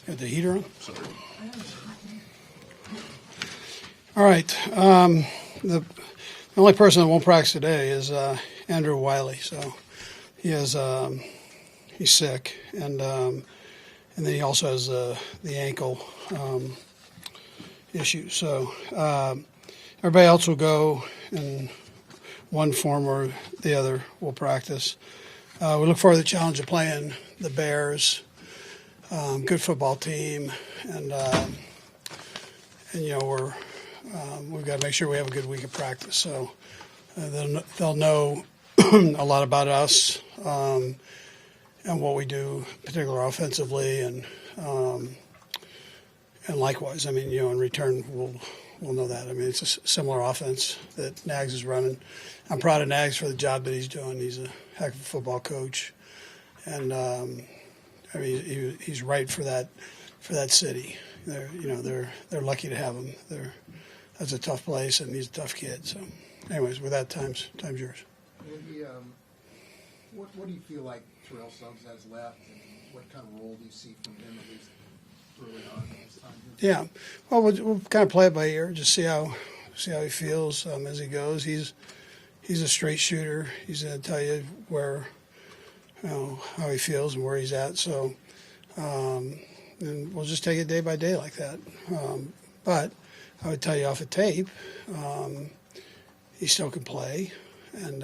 Got the heater on? Sorry. All right. The only person that won't practice today is Andrew Wiley. So he has he's sick, and then he also has the ankle issue. So everybody else will go in one form or the other. Will practice. We look forward to the challenge of playing the Bears. Good football team, and you know we've got to make sure we have a good week of practice. So they'll know a lot about us and what we do, particularly offensively, and likewise. I mean, in return, we'll know that. I mean, it's a similar offense that Nags is running. I'm proud of Nags for the job that he's doing. He's a heck of a football coach, and I mean, he's right for that city. They're lucky to have him. That's a tough place, and he's a tough kid. So, anyways, with that, time's yours. Andy, what do you feel like Terrell Suggs has left, and what kind of role do you see from him at least early on in his time here? Yeah, well, we'll kind of play it by ear, just see how he feels as he goes. He's a straight shooter. He's going to tell you how he feels and where he's at. So, and we'll just take it day by day like that. But I would tell you off of tape, he still can play and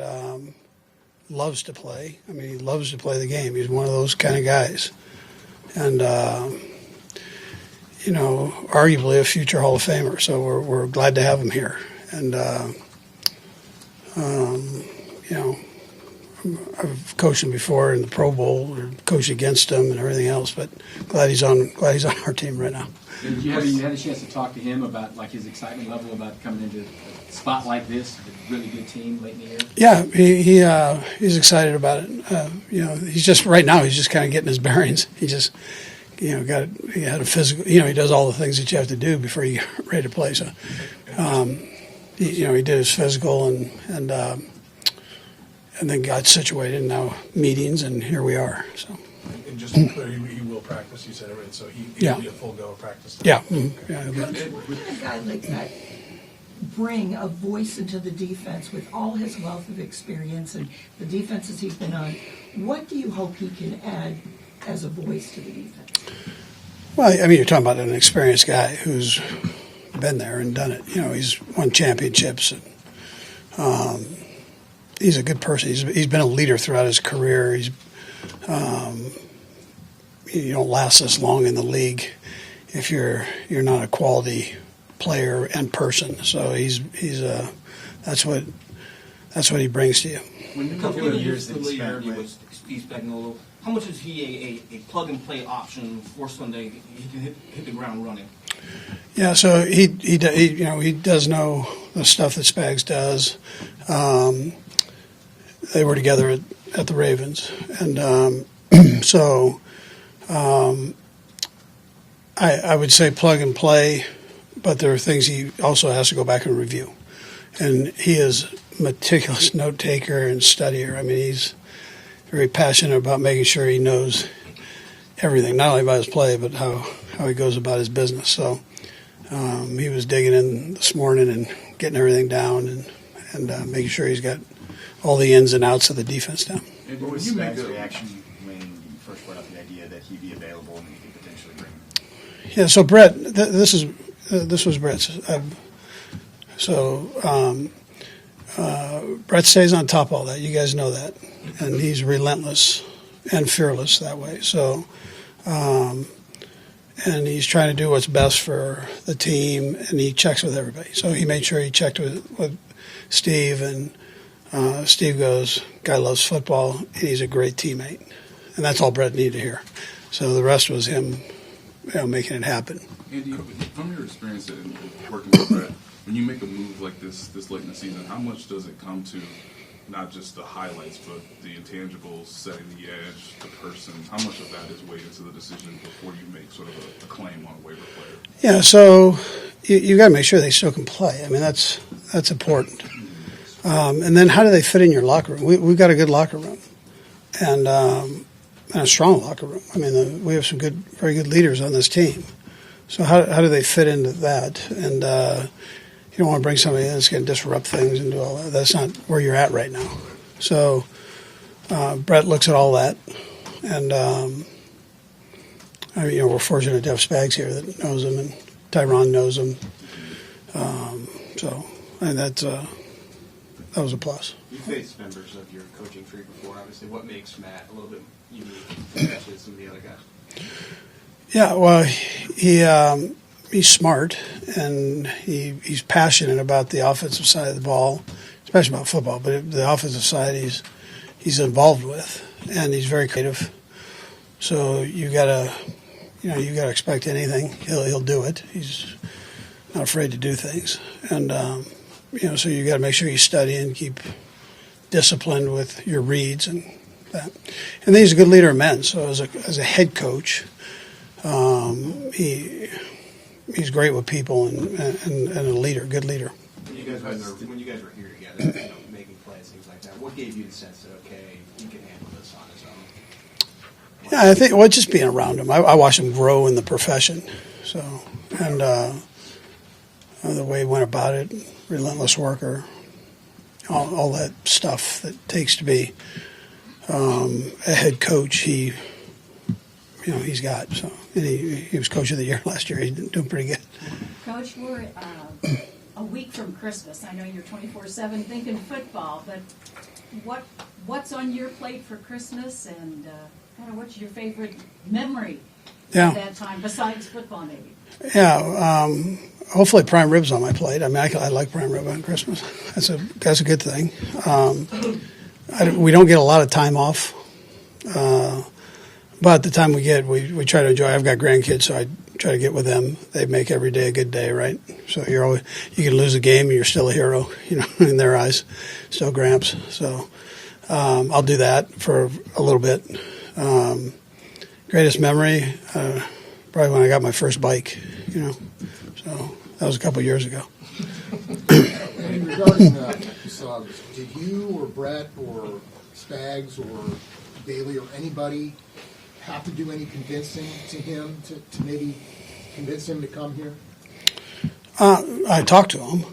loves to play. I mean, he loves to play the game. He's one of those kind of guys. And, arguably a future Hall of Famer. So we're glad to have him here. And, I've coached him before in the Pro Bowl, or coached against him and everything else. But glad he's on our team right now. Did you had a chance to talk to him about his excitement level about coming into a spot like this, a really good team late in the year? Yeah, he's excited about it. He's just right now. He's just kind of getting his bearings. He just, he had a physical. He does all the things that you have to do before you get ready to play. So, he did his physical and then got situated. And now meetings, and here we are. So. And just to be clear, he will practice. You said it right, so he'll be a full go of practice. Yeah. How can a guy like that bring a voice into the defense with all his wealth of experience and the defenses he's been on? What do you hope he can add as a voice to the defense? Well, I mean, you're talking about an experienced guy who's been there and done it. He's won championships. And, he's a good person. He's been a leader throughout his career. You don't last this long in the league if you're not a quality player and person. So that's what he brings to you. When you come to years that he's spent with, how much is he a plug and play option for Sunday? He can hit the ground running. Yeah, so he does know the stuff that Spags does. They were together at the Ravens, and so I would say plug and play, but there are things he also has to go back and review. And he is a meticulous note taker and studier. I mean, he's very passionate about making sure he knows everything, not only about his play, but how he goes about his business. So he was digging in this morning and getting everything down and making sure he's got all the ins and outs of the defense down. And what was Spags' reaction when you first brought up the idea that he'd be available and you could potentially bring him? Yeah, so Brett, this was Brett's. Brett stays on top of all that. You guys know that, and he's relentless and fearless that way. So, and he's trying to do what's best for the team, and he checks with everybody. So he made sure he checked with Steve, and Steve goes, guy loves football, and he's a great teammate. And that's all Brett needed to hear. So the rest was him making it happen. Andy, from your experience in working with Brett, when you make a move like this late in the season, how much does it come to not just the highlights, but the intangibles, setting the edge, the person? How much of that is weighed into the decision before you make sort of a claim on a waiver player? Yeah, so you got to make sure they still can play. I mean, that's important. And then how do they fit in your locker room? We've got a good locker room. And and a strong locker room. I mean, we have some very good leaders on this team. So how do they fit into that? And you don't want to bring somebody in that's going to disrupt things and do all that. That's not where you're at right now. So Brett looks at all that, and I mean, we're fortunate to have Spags here that knows him, and Tyron knows him. So and that was a plus. You faced members of your coaching tree before, obviously. What makes Matt a little bit unique compared to some of the other guys? Yeah, well, he's smart, and he's passionate about the offensive side of the ball, especially about football. But the offensive side, he's involved with, and he's very creative. So you gotta expect anything. He'll do it. He's not afraid to do things, and so you got to make sure you study and keep disciplined with your reads and that. And then he's a good leader of men. So as a head coach, he's great with people and a leader, good leader. When you guys were here together, making plays, things like that, what gave you the sense that okay, he can handle this on his own? Yeah, I think just being around him. I watched him grow in the profession. So and the way he went about it, relentless worker, all that stuff that takes to be a head coach. He's got. So and he was coach of the year last year. He's doing pretty good. Coach, we're a week from Christmas. I know you're 24/7 thinking football, but what's on your plate for Christmas, and kind of what's your favorite memory at that time besides football, maybe? Yeah, hopefully prime ribs on my plate. I mean, I like prime rib on Christmas. That's a good thing. We don't get a lot of time off, but the time we get, we try to enjoy. I've got grandkids, so I try to get with them. They make every day a good day, right? So you can lose a game and you're still a hero, in their eyes, still Gramps. So I'll do that for a little bit. Greatest memory, probably when I got my first bike, So that was a couple of years ago. And regarding Suggs, did you or Brett or Spags or Daly or anybody have to do any convincing to him to maybe convince him to come here? I talked to him.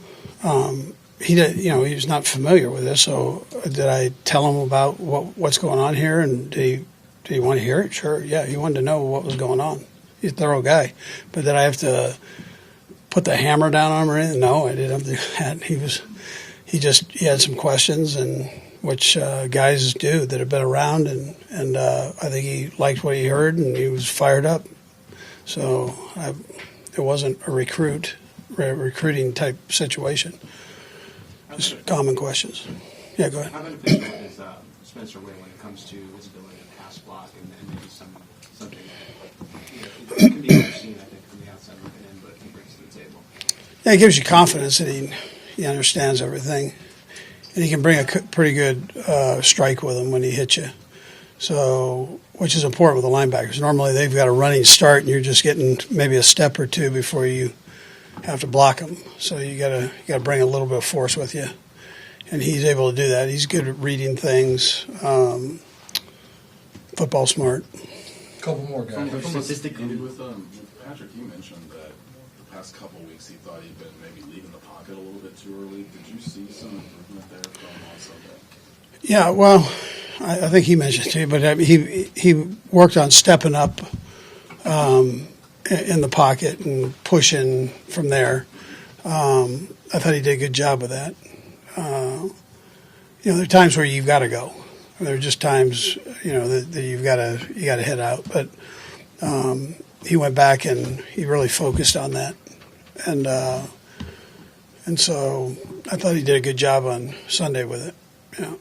He did, he was not familiar with this, so did I tell him about what's going on here, and did he want to hear it? Sure, yeah, he wanted to know what was going on. He's a thorough guy, but did I have to put the hammer down on him or anything? No, I didn't have to do that. He had some questions, and which guys do that have been around, and I think he liked what he heard, and he was fired up. So it wasn't a recruiting type situation. Just common questions. Yeah, go ahead. How beneficial is Spencer Way when it comes to his ability to pass block and maybe something that it can be overseen, I think, from the outside looking in, but he brings to the table? Yeah, it gives you confidence that he understands everything, and he can bring a pretty good strike with him when he hits you. So, which is important with the linebackers. Normally, they've got a running start, and you're just getting maybe a step or two before you have to block them. So you gotta bring a little bit of force with you, and he's able to do that. He's good at reading things. Football smart. Couple more guys. Statistically, with Patrick, you mentioned that the past couple of weeks he thought he'd been maybe leaving the pocket a little bit too early. Did you see some improvement there from on Sunday? Yeah, well, I think he mentioned it too, but he worked on stepping up in the pocket and pushing from there. I thought he did a good job with that. There are times where you've got to go. There are just times, that you got to head out. But he went back and he really focused on that, and so I thought he did a good job on Sunday with it. Yeah.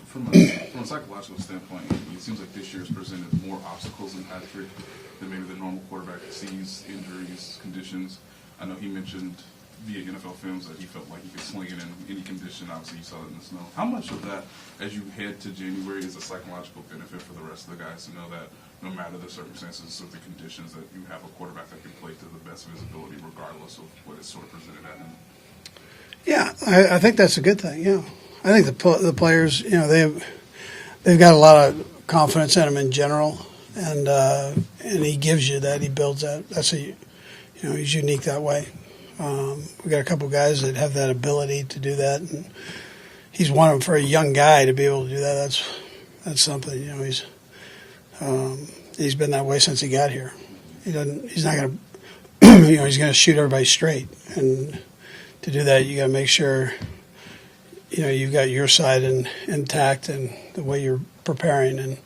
From a psychological standpoint, it seems like this year has presented more obstacles in Patrick than maybe the normal quarterback sees, injuries, conditions. I know he mentioned via NFL films that he felt like he could sling it in any condition. Obviously, you saw it in the snow. How much of that, as you head to January, is a psychological benefit for the rest of the guys to know that no matter the circumstances or the conditions, that you have a quarterback that can play to the best of his ability regardless of what is sort of presented at him? Yeah, I think that's a good thing, yeah. I think the players, they've got a lot of confidence in him in general, and he gives you that. He builds that. He's unique that way. We got a couple guys that have that ability to do that, and he's one of them. For a young guy to be able to do that, that's something. He's been that way since he got here. He's not going to, he's going to shoot everybody straight, and to do that, you got to make sure, you've got your side intact and the way you're preparing, and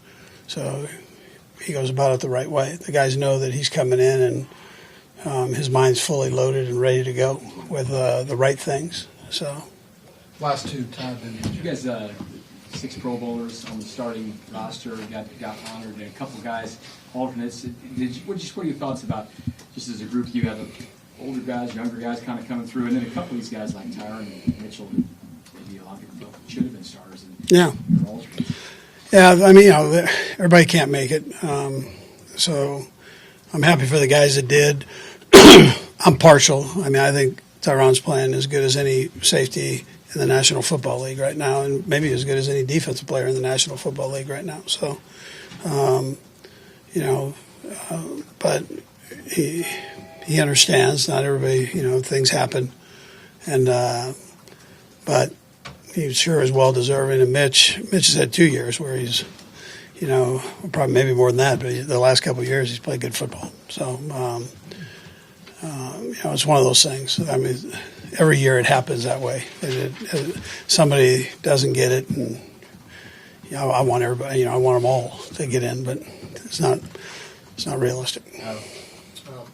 so he goes about it the right way. The guys know that he's coming in and his mind's fully loaded and ready to go with the right things. So, last two, Todd. You guys, 6 Pro Bowlers on the starting roster got honored, and a couple guys, alternates. What are your thoughts about just as a group? You have older guys, younger guys, kind of coming through, and then a couple of these guys like Tyron and Mitchell, who maybe a lot of people felt should have been starters. Yeah. Yeah, everybody can't make it. So I'm happy for the guys that did. I'm partial. I think Tyron's playing as good as any safety in the National Football League right now, and maybe as good as any defensive player in the National Football League right now. So, but he understands. Not everybody, things happen, and but he sure is well deserving. And Mitch has had 2 years where he's, probably maybe more than that, but the last couple of years he's played good football. So, it's one of those things. Every year it happens that way. Somebody doesn't get it, and I want everybody. I want them all to get in, but it's not realistic.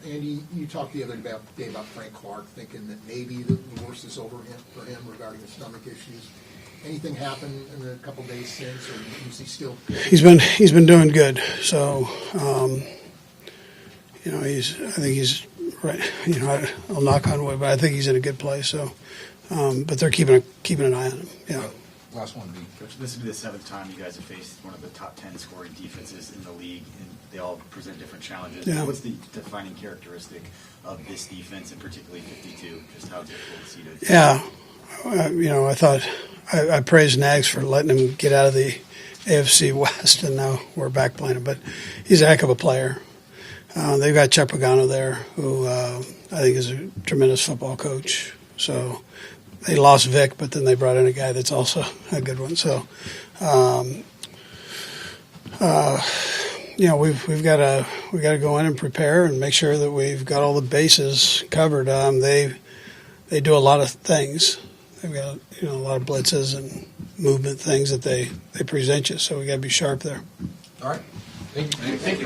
Andy, you talked the other day about Frank Clark, thinking that maybe the worst is over for him regarding the stomach issues. Anything happen in the couple days since, or is he still? He's been doing good. So, I think he's right. I'll knock on wood, but I think he's in a good place. So, but they're keeping an eye on him. Yeah. Last one, Coach, this will be the 7th time you guys have faced one of the top 10 scoring defenses in the league, and they all present different challenges. Yeah. What's the defining characteristic of this defense, and particularly 52? Just how difficult is he to? Yeah, I thought I praised Nags for letting him get out of the AFC West, and now we're back playing him. But he's a heck of a player. They've got Chuck Pagano there, who I think is a tremendous football coach. So they lost Vic, but then they brought in a guy that's also a good one. So, we've got to go in and prepare and make sure that we've got all the bases covered. They do a lot of things. They've got a lot of blitzes and movement things that they present you. So we got to be sharp there. All right. Thank you.